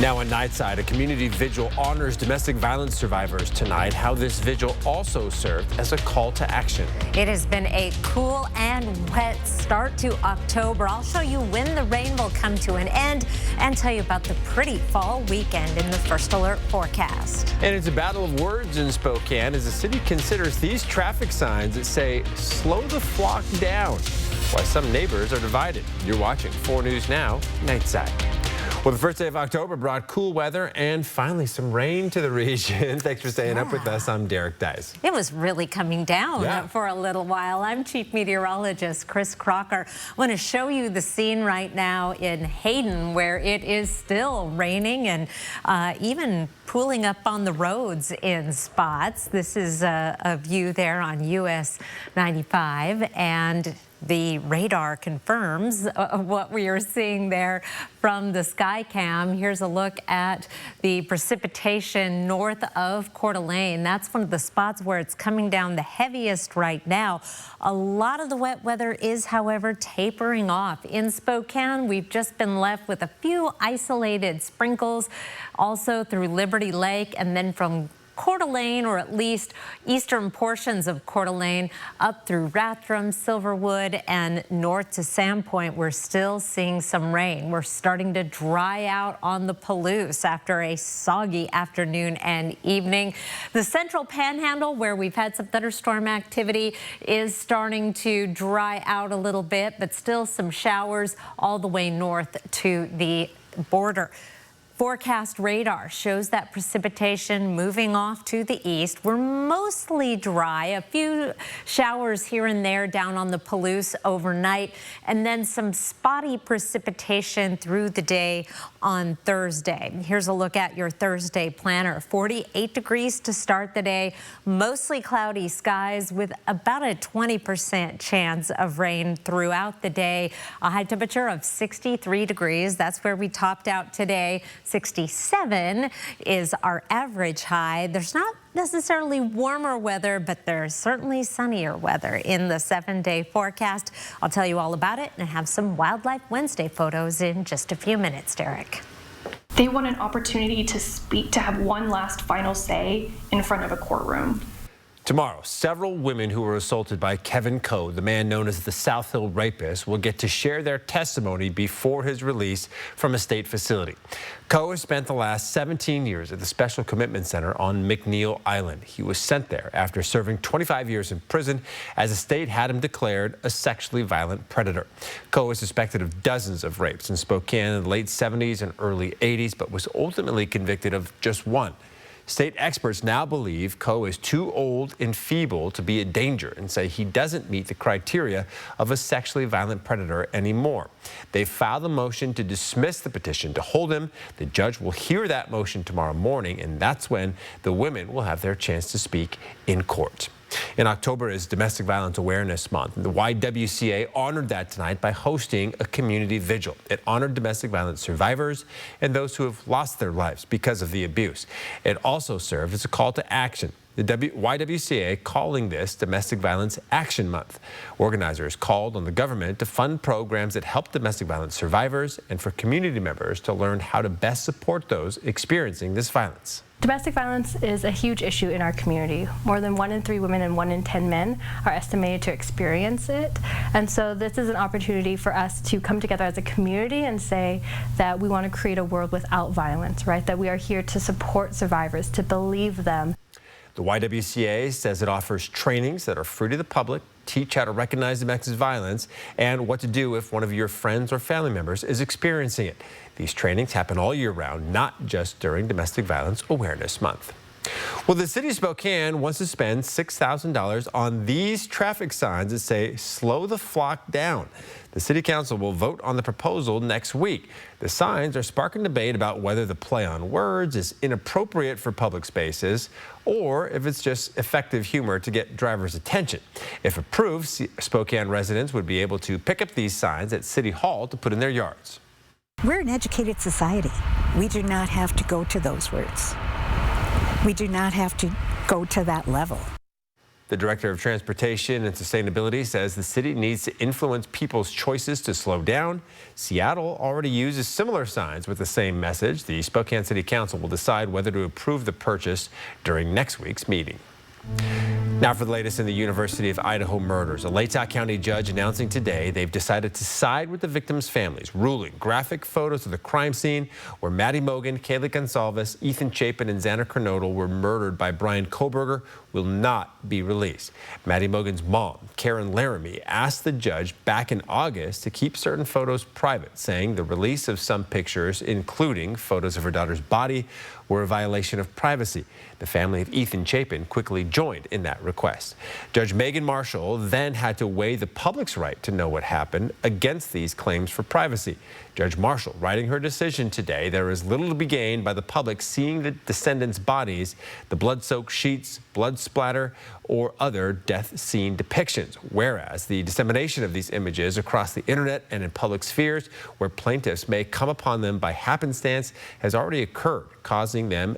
Now on Nightside, a community vigil honors domestic violence survivors tonight. How this vigil also served as a call to action. It has been a cool and wet start to October. I'll show you when the rain will come to an end and tell you about the pretty fall weekend in the First Alert forecast. And it's a battle of words in Spokane as the city considers these traffic signs that say, slow the flock down, while some neighbors are divided. You're watching 4 News Now, Nightside. Well, the first day of October brought cool weather and finally some rain to the region. Thanks for staying up with us. I'm Derek Dice. It was really coming down for a little while. I'm Chief Meteorologist Chris Crocker. I want to show you the scene right now in Hayden, where it is still raining and even pooling up on the roads in spots. This is a view there on US 95, and the radar confirms what we are seeing there from the sky cam. Here's a look at the precipitation north of Coeur d'Alene. That's one of the spots where it's coming down the heaviest right now. A lot of the wet weather is, however, tapering off. In Spokane, we've just been left with a few isolated sprinkles, also through Liberty Lake, and then from Coeur d'Alene, or at least eastern portions of Coeur d'Alene, up through Rathdrum, Silverwood, and north to Sandpoint, we're still seeing some rain. We're starting to dry out on the Palouse after a soggy afternoon and evening. The central panhandle, where we've had some thunderstorm activity, is starting to dry out a little bit, but still some showers all the way north to the border. Forecast radar shows that precipitation moving off to the east. We're mostly dry, a few showers here and there down on the Palouse overnight, and then some spotty precipitation through the day on Thursday. Here's a look at your Thursday planner. 48 degrees to start the day, mostly cloudy skies with about a 20% chance of rain throughout the day. A high temperature of 63 degrees. That's where we topped out today. 67 is our average high. There's not necessarily warmer weather, but there's certainly sunnier weather in the 7-day forecast. I'll tell you all about it and have some Wildlife Wednesday photos in just a few minutes, Derek. They want an opportunity to speak, to have one last final say in front of a courtroom. Tomorrow, several women who were assaulted by Kevin Coe, the man known as the South Hill rapist, will get to share their testimony before his release from a state facility. Coe has spent the last 17 years at the Special Commitment Center on McNeil Island. He was sent there after serving 25 years in prison, as the state had him declared a sexually violent predator. Coe is suspected of dozens of rapes in Spokane in the late 70s and early 80s, but was ultimately convicted of just one. State experts now believe Coe is too old and feeble to be a danger and say he doesn't meet the criteria of a sexually violent predator anymore. They filed a motion to dismiss the petition to hold him. The judge will hear that motion tomorrow morning, and that's when the women will have their chance to speak in court. In October is Domestic Violence Awareness Month. The YWCA honored that tonight by hosting a community vigil. It honored domestic violence survivors and those who have lost their lives because of the abuse. It also served as a call to action. The YWCA calling this Domestic Violence Action Month. Organizers called on the government to fund programs that help domestic violence survivors and for community members to learn how to best support those experiencing this violence. Domestic violence is a huge issue in our community. More than 1 in 3 women and 1 in 10 men are estimated to experience it. And so this is an opportunity for us to come together as a community and say that we want to create a world without violence, right? That we are here to support survivors, to believe them. The YWCA says it offers trainings that are free to the public, teach how to recognize domestic violence, and what to do if one of your friends or family members is experiencing it. These trainings happen all year round, not just during Domestic Violence Awareness Month. Well, the city of Spokane wants to spend $6,000 on these traffic signs that say, slow the flock down. The city council will vote on the proposal next week. The signs are sparking debate about whether the play on words is inappropriate for public spaces or if it's just effective humor to get drivers' attention. If approved, Spokane residents would be able to pick up these signs at City Hall to put in their yards. We're an educated society. We do not have to go to those words. We do not have to go to that level. The director of Transportation and Sustainability says the city needs to influence people's choices to slow down. Seattle already uses similar signs with the same message. The Spokane City Council will decide whether to approve the purchase during next week's meeting. Now for the latest in the University of Idaho murders. A Latah County judge announcing today they've decided to side with the victims' families, ruling graphic photos of the crime scene where Maddie Mogen, Kaylee Gonsalves, Ethan Chapin, and Xander Kernodle were murdered by Brian Koberger will not be released. Maddie Mogen's mom, Karen Laramie, asked the judge back in August to keep certain photos private, saying the release of some pictures, including photos of her daughter's body, were a violation of privacy. The family of Ethan Chapin quickly joined in that request. Judge Megan Marshall then had to weigh the public's right to know what happened against these claims for privacy. Judge Marshall writing her decision today, there is little to be gained by the public seeing the descendants' bodies, the blood-soaked sheets, blood splatter, or other death scene depictions, whereas the dissemination of these images across the internet and in public spheres where plaintiffs may come upon them by happenstance has already occurred, causing them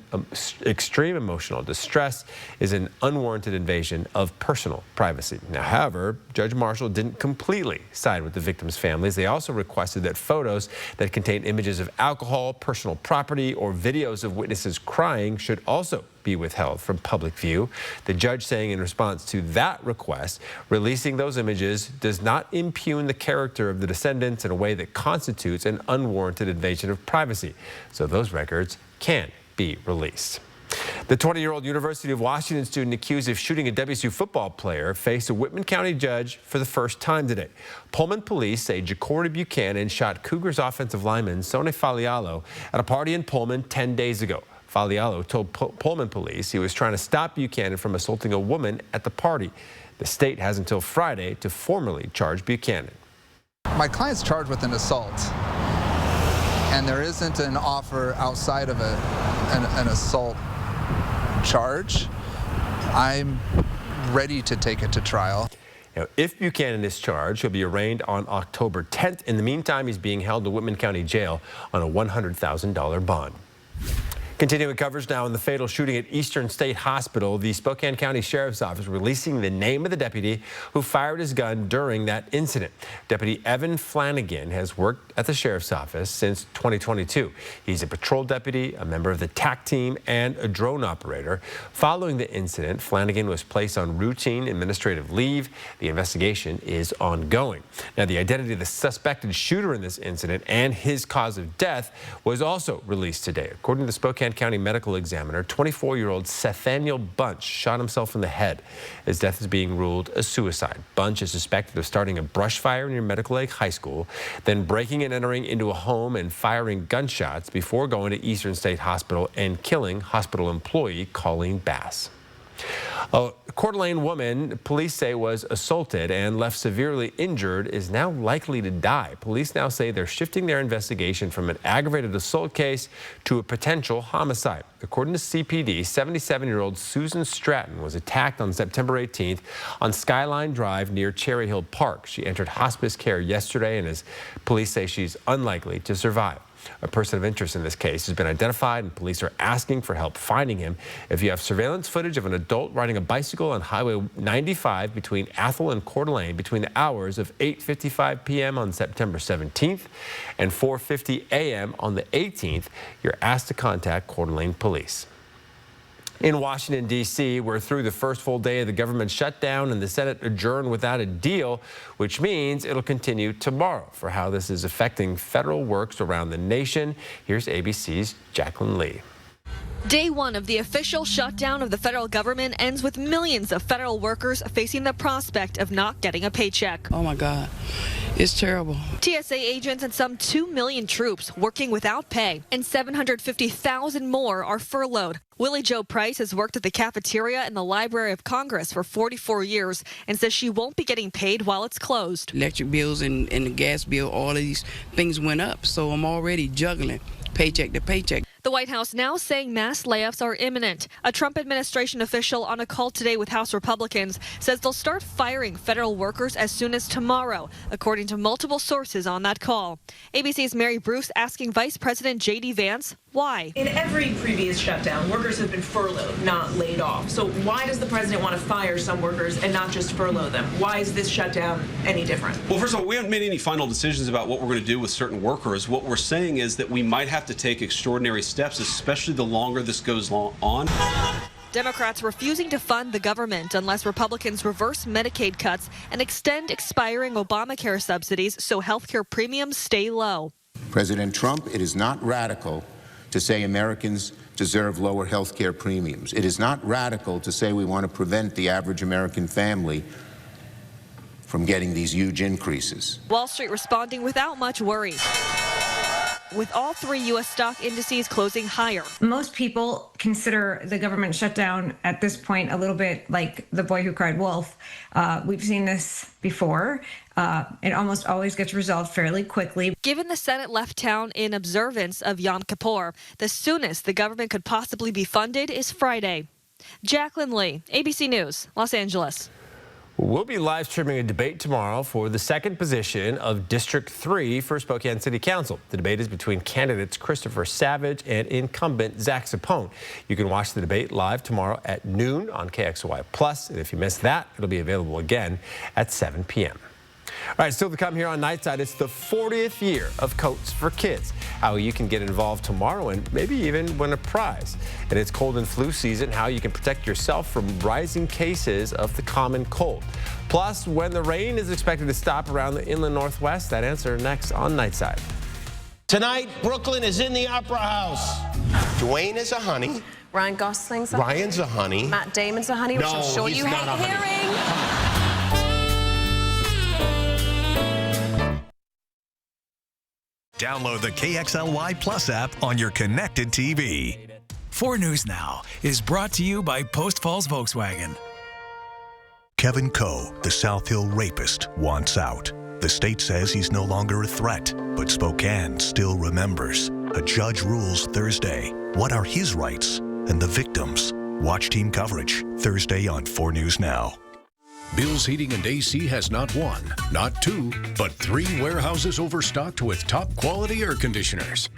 extreme emotional distress is an unwarranted invasion of personal privacy. Now, however, Judge Marshall didn't completely side with the victims' families. They also requested that photos that contain images of alcohol, personal property, or videos of witnesses crying should also be withheld from public view. The judge saying in response to that request, releasing those images does not impugn the character of the descendants in a way that constitutes an unwarranted invasion of privacy. So those records can be released. The 20-year-old University of Washington student accused of shooting a WSU football player faced a Whitman County judge for the first time today. Pullman police say Jacory Buchanan shot Cougars offensive lineman Sone Falialo at a party in Pullman 10 days ago. Falialo told Pullman police he was trying to stop Buchanan from assaulting a woman at the party. The state has until Friday to formally charge Buchanan. My client's charged with an assault, and there isn't an offer outside of an assault charge. I'm ready to take it to trial. Now, if Buchanan is charged, he'll be arraigned on October 10th. In the meantime, he's being held in Whitman County Jail on a $100,000 bond. Continuing coverage now on the fatal shooting at Eastern State Hospital, the Spokane County Sheriff's Office releasing the name of the deputy who fired his gun during that incident. Deputy Evan Flanagan has worked at the Sheriff's Office since 2022. He's a patrol deputy, a member of the TAC team, and a drone operator. Following the incident, Flanagan was placed on routine administrative leave. The investigation is ongoing. Now, the identity of the suspected shooter in this incident and his cause of death was also released today. According to the Spokane County Medical Examiner, 24-year-old Sethaniel Bunch shot himself in the head. His death is being ruled a suicide. Bunch is suspected of starting a brush fire near Medical Lake High School, then breaking and entering into a home and firing gunshots before going to Eastern State Hospital and killing hospital employee Colleen Bass. A Coeur d'Alene woman police say was assaulted and left severely injured is now likely to die. Police now say they're shifting their investigation from an aggravated assault case to a potential homicide. According to CPD, 77-year-old Susan Stratton was attacked on September 18th on Skyline Drive near Cherry Hill Park. She entered hospice care yesterday, and as police say, she's unlikely to survive. A person of interest in this case has been identified, and police are asking for help finding him. If you have surveillance footage of an adult riding a bicycle on Highway 95 between Athol and Coeur d'Alene between the hours of 8:55 p.m. on September 17th and 4:50 a.m. on the 18th, you're asked to contact Coeur d'Alene Police. In Washington, D.C., we're through the first full day of the government shutdown and the Senate adjourned without a deal, which means it'll continue tomorrow. For how this is affecting federal works around the nation, here's ABC's Jacqueline Lee. Day one of the official shutdown of the federal government ends with millions of federal workers facing the prospect of not getting a paycheck. Oh my God, it's terrible. TSA agents and some 2 million troops working without pay, and 750,000 more are furloughed. Willie Jo Price has worked at the cafeteria in the Library of Congress for 44 years and says she won't be getting paid while it's closed. Electric bills and the gas bill, all of these things went up, so I'm already juggling paycheck to paycheck. The White House now saying mass layoffs are imminent. A Trump administration official on a call today with House Republicans says they'll start firing federal workers as soon as tomorrow, according to multiple sources on that call. ABC's Mary Bruce asking Vice President J.D. Vance, Why? In every previous shutdown, workers have been furloughed, not laid off. So why does the president want to fire some workers and not just furlough them? Why is this shutdown any different? Well, first of all, we haven't made any final decisions about what we're going to do with certain workers. What we're saying is that we might have to take extraordinary steps, especially the longer this goes on. Democrats refusing to fund the government unless Republicans reverse Medicaid cuts and extend expiring Obamacare subsidies so health care premiums stay low. President Trump, it is not radical to say Americans deserve lower health care premiums. It is not radical to say we want to prevent the average American family from getting these huge increases. Wall Street responding without much worry, with all 3 U.S. stock indices closing higher. Most people consider the government shutdown at this point a little bit like the boy who cried wolf. We've seen this before. It almost always gets resolved fairly quickly. Given the Senate left town in observance of Yom Kippur, the soonest the government could possibly be funded is Friday. Jacqueline Lee, ABC News, Los Angeles. We'll be live streaming a debate tomorrow for the second position of District 3 for Spokane City Council. The debate is between candidates Christopher Savage and incumbent Zach Sapone. You can watch the debate live tomorrow at noon on KXLY+, and if you missed that, it'll be available again at 7 p.m. All right, still to come here on Nightside, it's the 40th year of Coats for Kids. How you can get involved tomorrow and maybe even win a prize. And it's cold and flu season, how you can protect yourself from rising cases of the common cold. Plus, when the rain is expected to stop around the inland northwest, that answer next on Nightside. Tonight, Brooklyn is in the Opera House. Dwayne is a honey. Ryan Gosling's a Ryan's a honey. Matt Damon's a honey, which I'm sure you hate hearing. Download the KXLY Plus app on your connected TV. 4 News Now is brought to you by Post Falls Volkswagen. Kevin Coe, the South Hill rapist, wants out. The state says he's no longer a threat, but Spokane still remembers. A judge rules Thursday. What are his rights and the victims? Watch team coverage Thursday on 4 News Now. Bill's Heating and AC has not 1, not 2, but 3 warehouses overstocked with top quality air conditioners.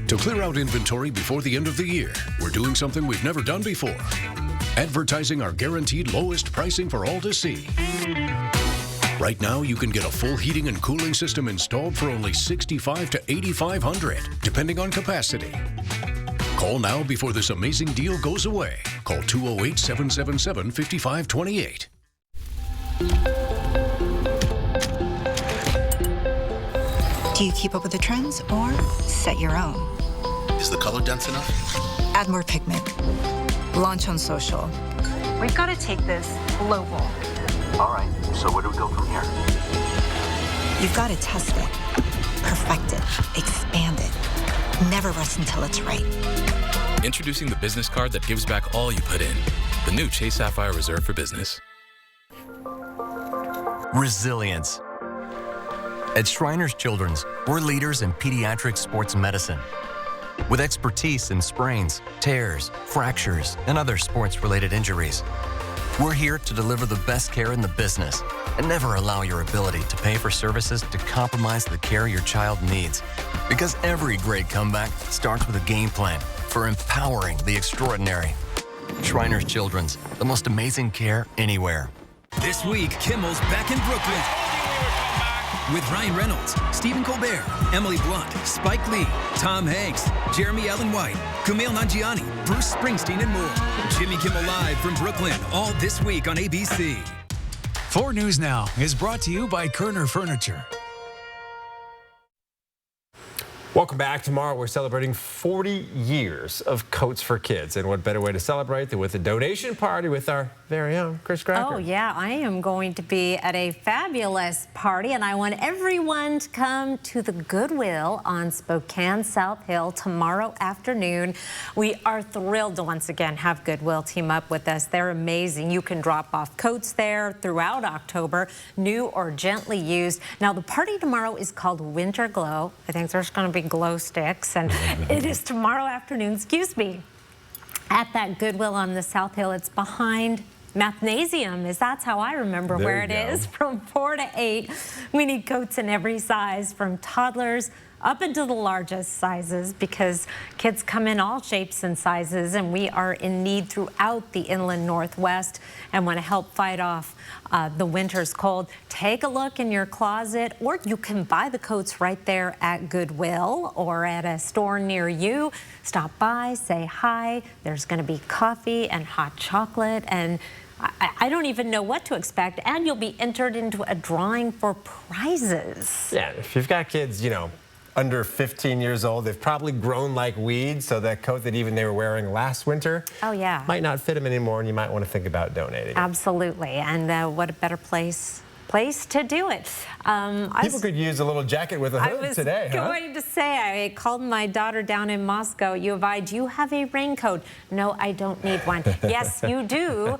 To clear out inventory before the end of the year, we're doing something we've never done before. Advertising our guaranteed lowest pricing for all to see. Right now, you can get a full heating and cooling system installed for only $6,500 to $8,500, depending on capacity. Call now before this amazing deal goes away. Call 208-777-5528. Do you keep up with the trends or set your own? Is the color dense enough? Add more pigment. Launch on social. We've got to take this global. All right, so where do we go from here? You've got to test it, perfect it, expand it. Never rest until it's right. Introducing the business card that gives back all you put in. The new Chase Sapphire Reserve for Business. Resilience. At Shriners Children's, we're leaders in pediatric sports medicine. With expertise in sprains, tears, fractures, and other sports-related injuries. We're here to deliver the best care in the business and never allow your ability to pay for services to compromise the care your child needs. Because every great comeback starts with a game plan for empowering the extraordinary. Shriners Children's, the most amazing care anywhere. This week, Kimmel's back in Brooklyn. With Ryan Reynolds, Stephen Colbert, Emily Blunt, Spike Lee, Tom Hanks, Jeremy Allen White, Kumail Nanjiani, Bruce Springsteen, and more. Jimmy Kimmel Live from Brooklyn, all this week on ABC. 4 News Now is brought to you by Kerner Furniture. Welcome back. Tomorrow we're celebrating 40 years of Coats for Kids. And what better way to celebrate than with a donation party with our very own Chris Cracker. Oh, yeah. I am going to be at a fabulous party, and I want everyone to come to the Goodwill on Spokane South Hill tomorrow afternoon. We are thrilled to once again have Goodwill team up with us. They're amazing. You can drop off coats there throughout October, new or gently used. Now, the party tomorrow is called Winter Glow. I think there's going to be glow sticks, and it is tomorrow afternoon, at that Goodwill on the South Hill. It's behind Mathnasium, that's how I remember where it is, from 4 to 8. We need coats in every size, from toddlers up into the largest sizes because kids come in all shapes and sizes, and we are in need throughout the inland Northwest and want to help fight off the winter's cold. Take a look in your closet, or you can buy the coats right there at Goodwill or at a store near you. Stop by, say hi. There's going to be coffee and hot chocolate, and I don't even know what to expect, and you'll be entered into a drawing for prizes. Yeah, if you've got kids, you know, under 15 years old, they've probably grown like weeds, so that coat that even they were wearing last winter might not fit them anymore, and you might want to think about donating. Absolutely, and what a better place to do it. People could use a little jacket with a hood today, huh? I was going to say, I called my daughter down in Moscow. U of I, do you have a raincoat? No, I don't need one. Yes, you do,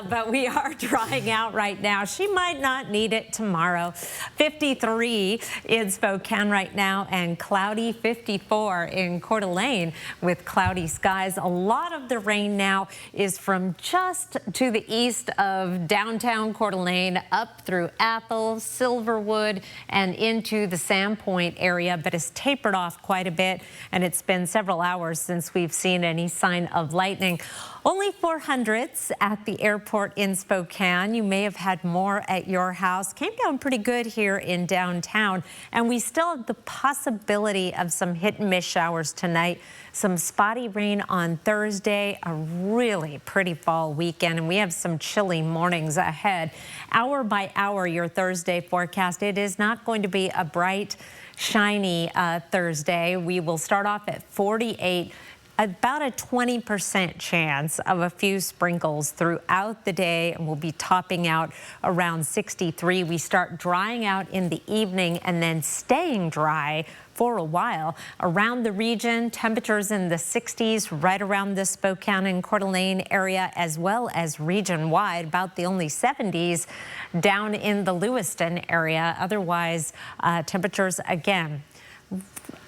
but we are drying out right now. She might not need it tomorrow. 53 in Spokane right now, and cloudy 54 in Coeur d'Alene with cloudy skies. A lot of the rain now is from just to the east of downtown Coeur d'Alene up through Athol, Silverwood, and into the Sandpoint area, but has tapered off quite a bit, and it's been several hours since we've seen any sign of lightning. Only 400s at the airport in Spokane. You may have had more at your house. Came down pretty good here in downtown, and we still have the possibility of some hit and miss showers tonight. Some spotty rain on Thursday, a really pretty fall weekend, and we have some chilly mornings ahead. Hour by hour, your Thursday forecast. It is not going to be a bright, shiny Thursday. We will start off at 48. About a 20% chance of a few sprinkles throughout the day, and we'll be topping out around 63. We start drying out in the evening and then staying dry for a while. Around the region, temperatures in the 60s right around the Spokane and Coeur d'Alene area, as well as region-wide, about the only 70s down in the Lewiston area. Otherwise, temperatures, again,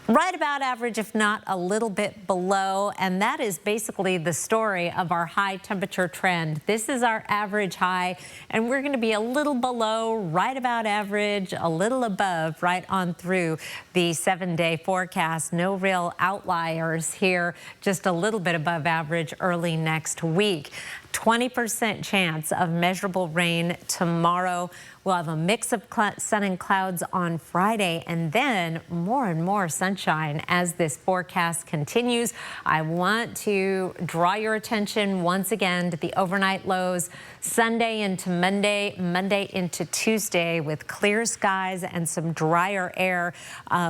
right about average, if not a little bit below, and that is basically the story of our high temperature trend. This is our average high, and we're going to be a little below, right about average, a little above, right on through the 7-day forecast. No real outliers here, just a little bit above average early next week. 20% chance of measurable rain tomorrow. We'll have a mix of sun and clouds on Friday, and then more and more sunshine as this forecast continues. I want to draw your attention once again to the overnight lows Sunday into Monday, Monday into Tuesday with clear skies and some drier air.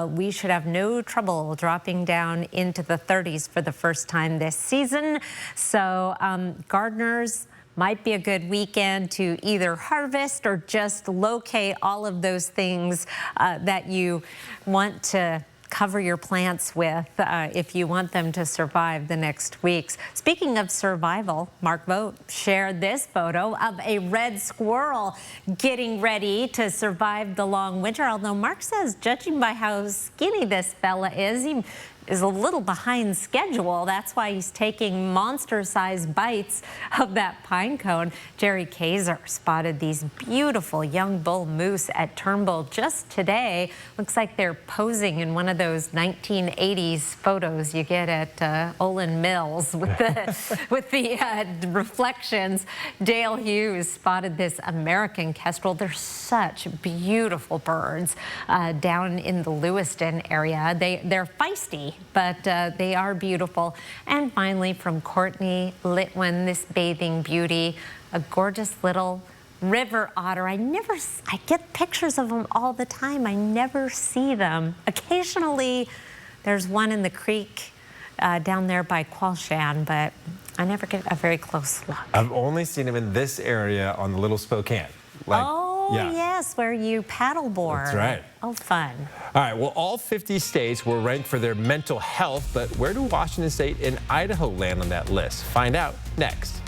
We should have no trouble dropping down into the 30s for the first time this season. So gardeners, might be a good weekend to either harvest or just locate all of those things that you want to cover your plants with if you want them to survive the next weeks. Speaking of survival, Mark Vogt shared this photo of a red squirrel getting ready to survive the long winter. Although Mark says, judging by how skinny this fella is, he is a little behind schedule. That's why he's taking monster-sized bites of that pine cone. Jerry Kaiser spotted these beautiful young bull moose at Turnbull just today. Looks like they're posing in one of those 1980s photos you get at Olin Mills with the reflections. Dale Hughes spotted this American kestrel. They're such beautiful birds down in the Lewiston area. They're feisty, but they are beautiful. And finally, from Courtney Litwin, this bathing beauty, a gorgeous little river otter. I get pictures of them all the time. I never see them. Occasionally, there's one in the creek down there by Qualshan, but I never get a very close look. I've only seen them in this area on the Little Spokane. Yes, where you paddleboard. That's right. Oh, fun. All right, well, all 50 states were ranked for their mental health, but where do Washington State and Idaho land on that list? Find out next.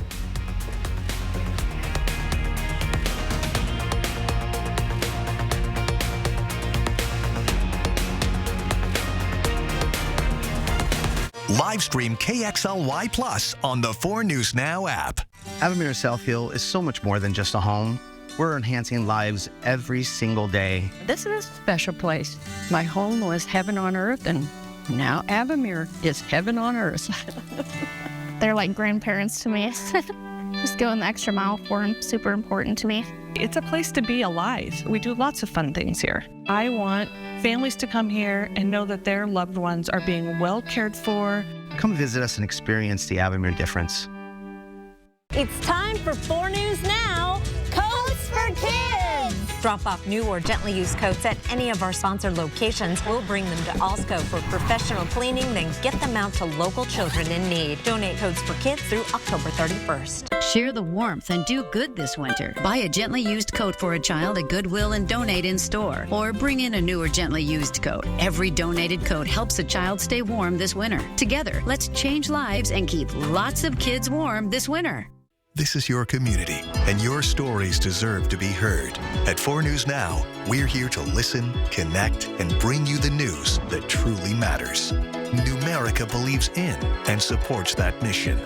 Live stream KXLY Plus on the 4 News Now app. Avamere Southfield is so much more than just a home. We're enhancing lives every single day. This is a special place. My home was heaven on earth, and now Avamere is heaven on earth. They're like grandparents to me. Just going the extra mile for them, super important to me. It's a place to be alive. We do lots of fun things here. I want families to come here and know that their loved ones are being well cared for. Come visit us and experience the Avamere difference. It's time for 4 News Now, Coats for Kids. Drop off new or gently used coats at any of our sponsored locations. We'll bring them to Alsco for professional cleaning, then get them out to local children in need. Donate Coats for Kids through October 31st. Share the warmth and do good this winter. Buy a gently used coat for a child at Goodwill and donate in store. Or bring in a new or gently used coat. Every donated coat helps a child stay warm this winter. Together, let's change lives and keep lots of kids warm this winter. This is your community, and your stories deserve to be heard. At 4 News Now, we're here to listen, connect, and bring you the news that truly matters. Numerica believes in and supports that mission.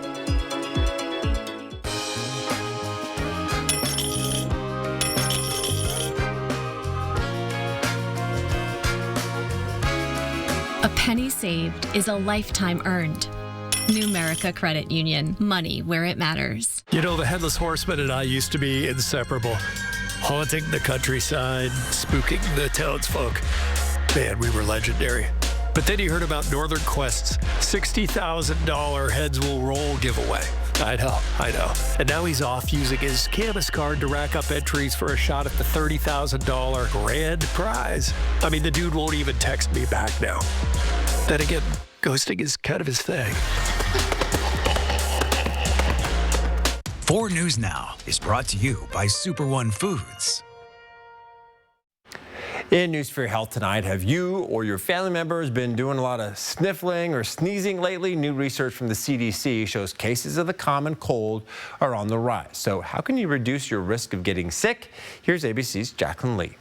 A penny saved is a lifetime earned. Numerica Credit Union. Money where it matters. You know, the Headless Horseman and I used to be inseparable. Haunting the countryside, spooking the townsfolk. Man, we were legendary. But then he heard about Northern Quest's $60,000 Heads Will Roll giveaway. I know. And now he's off using his Camus card to rack up entries for a shot at the $30,000 grand prize. I mean, the dude won't even text me back now. Then again, ghosting is kind of his thing. 4 News Now is brought to you by Super One Foods. In News for Your Health tonight, have you or your family members been doing a lot of sniffling or sneezing lately? New research from the CDC shows cases of the common cold are on the rise. So how can you reduce your risk of getting sick? Here's ABC's Jacqueline Lee.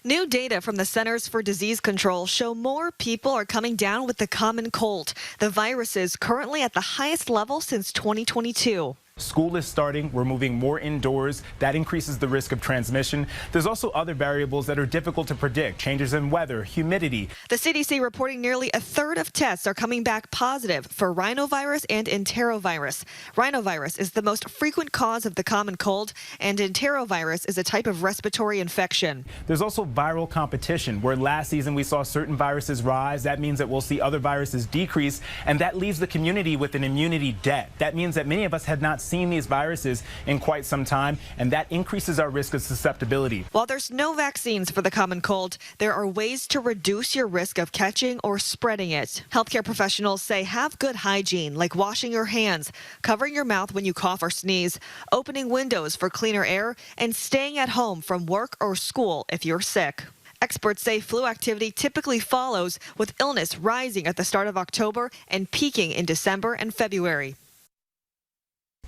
New data from the Centers for Disease Control show more people are coming down with the common cold. The virus is currently at the highest level since 2022. School is starting. We're moving more indoors. That increases the risk of transmission. There's also other variables that are difficult to predict. Changes in weather, humidity. The CDC reporting nearly a third of tests are coming back positive for rhinovirus and enterovirus. Rhinovirus is the most frequent cause of the common cold, and enterovirus is a type of respiratory infection. There's also viral competition, where last season we saw certain viruses rise. That means that we'll see other viruses decrease, and that leaves the community with an immunity debt. That means that many of us had not seen these viruses in quite some time, and that increases our risk of susceptibility. While there's no vaccines for the common cold, there are ways to reduce your risk of catching or spreading it. Healthcare professionals say have good hygiene, like washing your hands, covering your mouth when you cough or sneeze, opening windows for cleaner air, and staying at home from work or school if you're sick. Experts say flu activity typically follows, with illness rising at the start of October and peaking in December and February.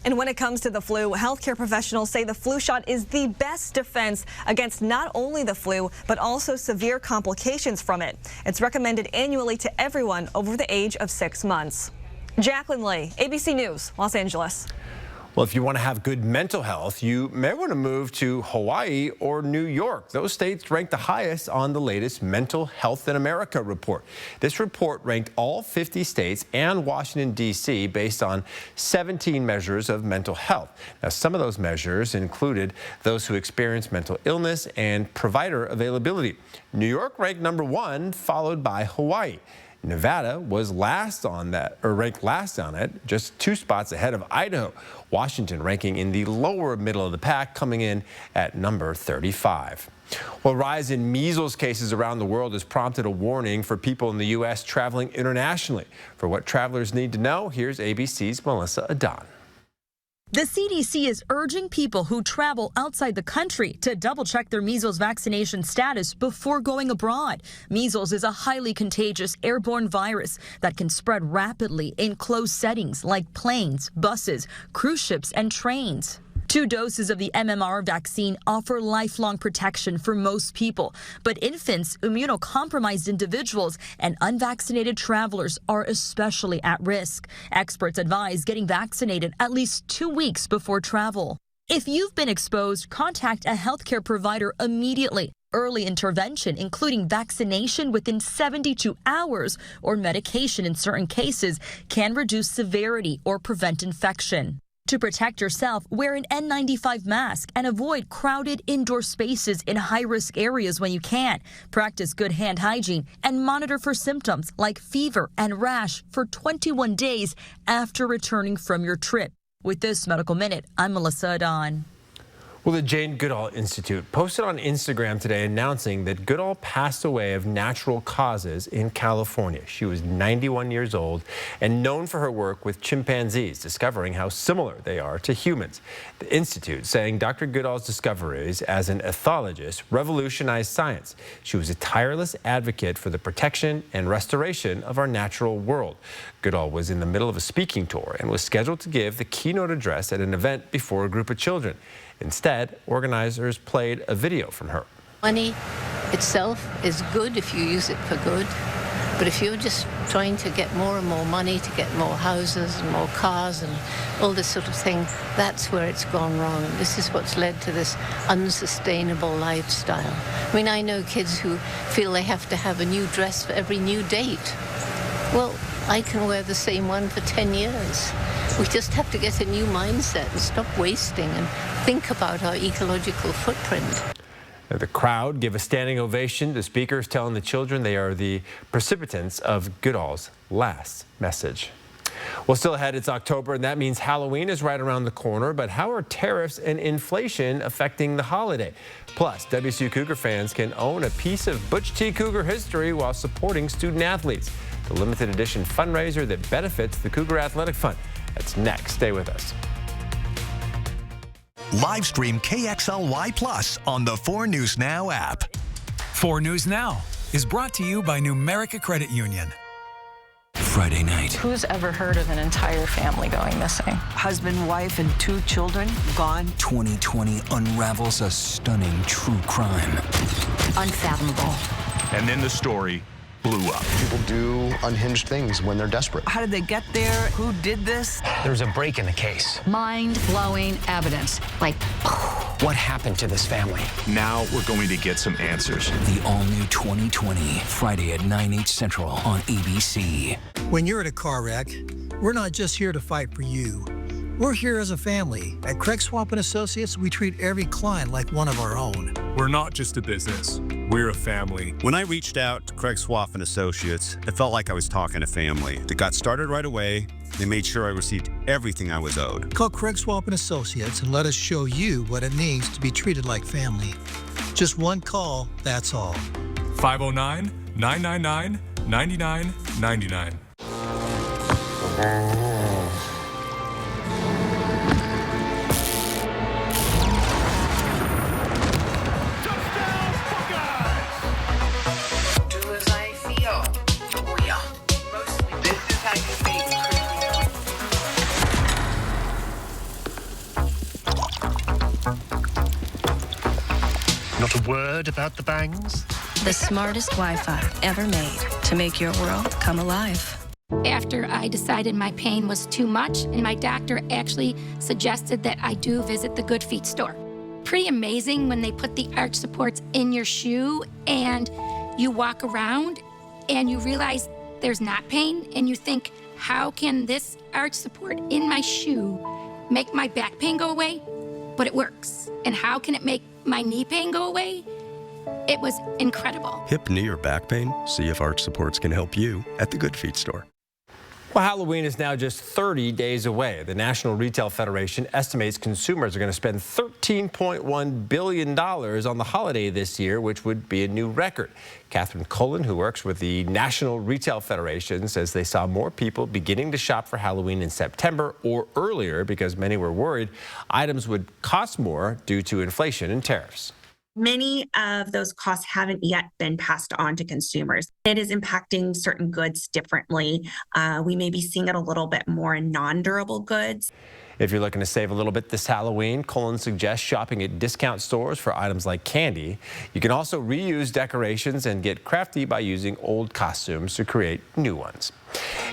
And when it comes to the flu, healthcare professionals say the flu shot is the best defense against not only the flu, but also severe complications from it. It's recommended annually to everyone over the age of 6 months. Jacqueline Lee, ABC News, Los Angeles. Well, if you want to have good mental health, you may want to move to Hawaii or New York. Those states ranked the highest on the latest Mental Health in America report. This report ranked all 50 states and Washington, D.C. based on 17 measures of mental health. Now, some of those measures included those who experience mental illness and provider availability. New York ranked #1, followed by Hawaii. Nevada was last on that, or ranked last on it, just 2 spots ahead of Idaho. Washington ranking in the lower middle of the pack, coming in at number 35. Well, rise in measles cases around the world has prompted a warning for people in the U.S. traveling internationally. For what travelers need to know, here's ABC's Melissa Adon. The CDC is urging people who travel outside the country to double-check their measles vaccination status before going abroad. Measles is a highly contagious airborne virus that can spread rapidly in closed settings like planes, buses, cruise ships, and trains. 2 doses of the MMR vaccine offer lifelong protection for most people, but infants, immunocompromised individuals, and unvaccinated travelers are especially at risk. Experts advise getting vaccinated at least 2 weeks before travel. If you've been exposed, contact a healthcare provider immediately. Early intervention, including vaccination within 72 hours or medication in certain cases, can reduce severity or prevent infection. To protect yourself, wear an N95 mask and avoid crowded indoor spaces in high-risk areas when you can. Practice good hand hygiene and monitor for symptoms like fever and rash for 21 days after returning from your trip. With this Medical Minute, I'm Melissa Adon. Well, the Jane Goodall Institute posted on Instagram today announcing that Goodall passed away of natural causes in California. She was 91 years old and known for her work with chimpanzees, discovering how similar they are to humans. The Institute saying Dr. Goodall's discoveries as an ethologist revolutionized science. She was a tireless advocate for the protection and restoration of our natural world. Goodall was in the middle of a speaking tour and was scheduled to give the keynote address at an event before a group of children. Instead, organizers played a video from her. Money itself is good if you use it for good, but if you're just trying to get more and more money to get more houses and more cars and all this sort of thing, that's where it's gone wrong. This is what's led to this unsustainable lifestyle. I mean, I know kids who feel they have to have a new dress for every new date. Well, I can wear the same one for 10 years. We just have to get a new mindset and stop wasting and think about our ecological footprint. The crowd gave a standing ovation to speakers telling the children they are the precipitants of Goodall's last message. Well, still ahead, it's October, and that means Halloween is right around the corner. But how are tariffs and inflation affecting the holiday? Plus, WSU Cougar fans can own a piece of Butch T. Cougar history while supporting student athletes. The limited edition fundraiser that benefits the Cougar Athletic Fund. That's next. Stay with us. Live stream KXLY Plus on the 4 News Now app. 4 News Now is brought to you by Numerica Credit Union. Friday night. Who's ever heard of an entire family going missing? Husband, wife, and 2 children gone. 2020 unravels a stunning true crime. Unfathomable. And then the story blew up. People do unhinged things when they're desperate. How did they get there? Who did this? There was a break in the case. Mind-blowing evidence. Like, what happened to this family? Now we're going to get some answers. The all-new 2020, Friday at 9/8 Central on ABC. When you're in a car wreck, we're not just here to fight for you. We're here as a family. At Craig Swamp & Associates, we treat every client like one of our own. We're not just a business. We're a family. When I reached out to Craig Swamp & Associates, it felt like I was talking to family. They got started right away. They made sure I received everything I was owed. Call Craig Swamp & Associates and let us show you what it means to be treated like family. Just one call, that's all. 509-999-9999. Not a word about the bangs? the smartest Wi-Fi ever made to make your world come alive. After I decided my pain was too much, and my doctor actually suggested that I do visit the Good Feet store. Pretty amazing when they put the arch supports in your shoe and you walk around and you realize there's not pain and you think, how can this arch support in my shoe make my back pain go away? But it works. And how can it make my knee pain go away? It was incredible. Hip, knee, or back pain? See if arch supports can help you at the Good Feet store. Well, Halloween is now just 30 days away. The National Retail Federation estimates consumers are going to spend $13.1 billion on the holiday this year, which would be a new record. Catherine Cullen, who works with the National Retail Federation, says they saw more people beginning to shop for Halloween in September or earlier because many were worried items would cost more due to inflation and tariffs. Many of those costs haven't yet been passed on to consumers. It is impacting certain goods differently. We may be seeing it a little bit more in non-durable goods. If you're looking to save a little bit this Halloween, Colin suggests shopping at discount stores for items like candy. You can also reuse decorations and get crafty by using old costumes to create new ones.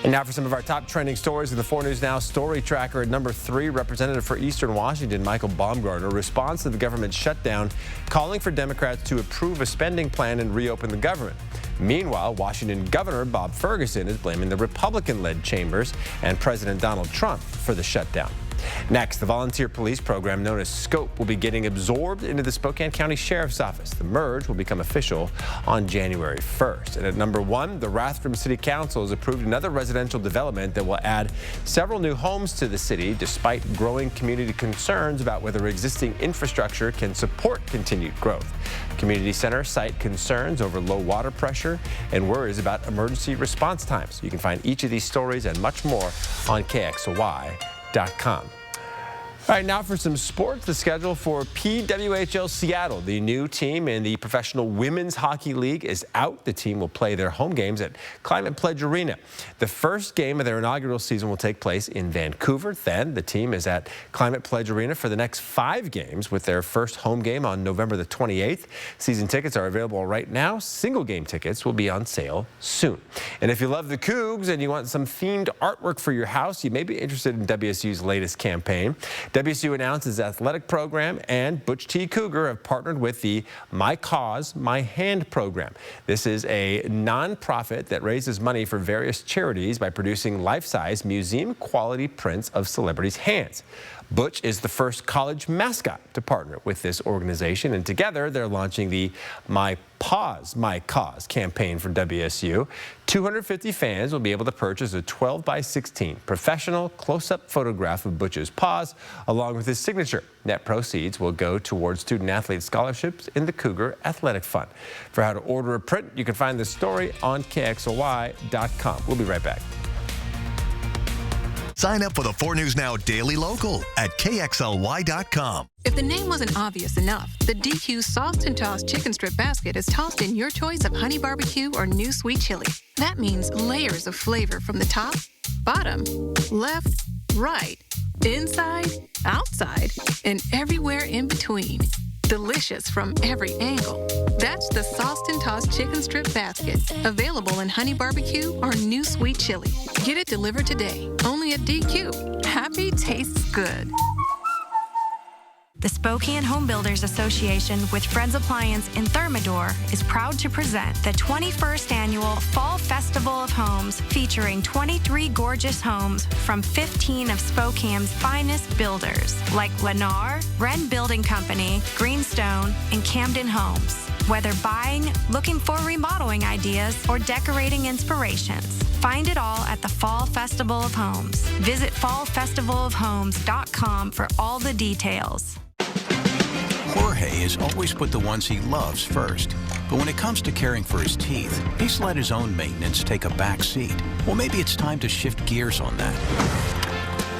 And now for some of our top trending stories in the 4 News Now story tracker. At number 3, Representative for Eastern Washington Michael Baumgartner responds to the government shutdown, calling for Democrats to approve a spending plan and reopen the government. Meanwhile, Washington Governor Bob Ferguson is blaming the Republican-led chambers and President Donald Trump for the shutdown. Next, the volunteer police program known as SCOPE will be getting absorbed into the Spokane County Sheriff's Office. The merge will become official on January 1st. And at number 1, the Rathdrum City Council has approved another residential development that will add several new homes to the city, despite growing community concerns about whether existing infrastructure can support continued growth. Community centers cite concerns over low water pressure and worries about emergency response times. You can find each of these stories and much more on KXLY.com. All right, now for some sports. The schedule for PWHL Seattle, the new team in the Professional Women's Hockey League, is out. The team will play their home games at Climate Pledge Arena. The first game of their inaugural season will take place in Vancouver. Then the team is at Climate Pledge Arena for the next 5 games, with their first home game on November the 28th. Season tickets are available right now. Single game tickets will be on sale soon. And if you love the Cougs and you want some themed artwork for your house, you may be interested in WSU's latest campaign. WSU announced its athletic program and Butch T. Cougar have partnered with the My Cause, My Hand program. This is a nonprofit that raises money for various charities by producing life-size museum-quality prints of celebrities' hands. Butch is the first college mascot to partner with this organization, and together they're launching the My Paws, My Cause campaign for WSU. 250 fans will be able to purchase a 12x16 professional close-up photograph of Butch's paws, along with his signature. Net proceeds will go towards student-athlete scholarships in the Cougar Athletic Fund. For how to order a print, you can find the story on KXLY.com. We'll be right back. Sign up for the 4 News Now Daily Local at KXLY.com. If the name wasn't obvious enough, the DQ Sauced and Tossed Chicken Strip Basket is tossed in your choice of honey barbecue or new sweet chili. That means layers of flavor from the top, bottom, left, right, inside, outside, and everywhere in between. Delicious from every angle. That's the Sauced and Tossed Chicken Strip Basket, available in honey barbecue or new sweet chili. Get it delivered today, only at DQ. Happy tastes good. The Spokane Home Builders Association with Fred's Appliance in Thermador is proud to present the 21st Annual Fall Festival of Homes, featuring 23 gorgeous homes from 15 of Spokane's finest builders, like Lennar, Wren Building Company, Greenstone, and Camden Homes. Whether buying, looking for remodeling ideas, or decorating inspirations, find it all at the Fall Festival of Homes. Visit fallfestivalofhomes.com for all the details. Jorge has always put the ones he loves first. But when it comes to caring for his teeth, he's let his own maintenance take a back seat. Well, maybe it's time to shift gears on that.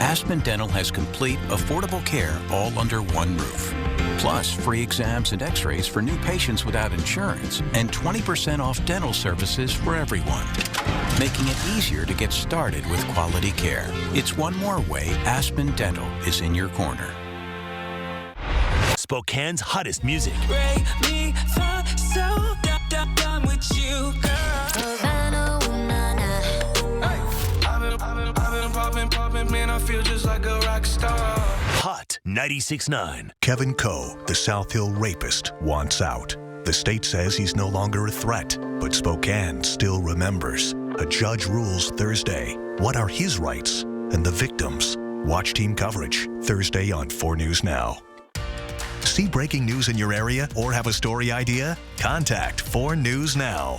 Aspen Dental has complete, affordable care all under one roof. Plus, free exams and x-rays for new patients without insurance, and 20% off dental services for everyone, making it easier to get started with quality care. It's one more way Aspen Dental is in your corner. Spokane's hottest music. Break me so done with you, girl. I've been popping, man, I feel just like a rock star. Hot 96.9. Kevin Coe, the South Hill rapist, wants out. The state says he's no longer a threat, but Spokane still remembers. A judge rules Thursday. What are his rights and the victims? Watch team coverage Thursday on 4 News Now. See breaking news in your area or have a story idea? Contact 4 News Now.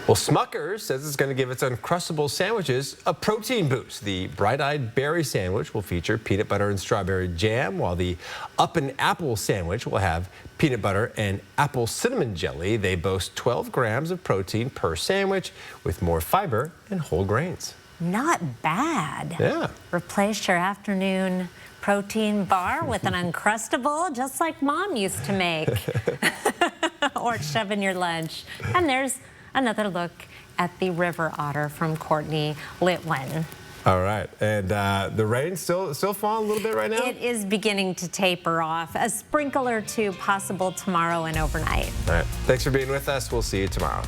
Well, Smucker's says it's going to give its Uncrustable sandwiches a protein boost. The Bright-Eyed Berry sandwich will feature peanut butter and strawberry jam, while the Up and Apple sandwich will have peanut butter and apple cinnamon jelly. They boast 12 grams of protein per sandwich, with more fiber and whole grains. Not bad. Yeah. Replace your afternoon protein bar with an Uncrustable, just like Mom used to make, or shove in your lunch. And there's another look at the river otter from Courtney Litwin. All right, and the rain still falling a little bit right now? It is beginning to taper off. A sprinkle or two possible tomorrow and overnight. All right, thanks for being with us. We'll see you tomorrow.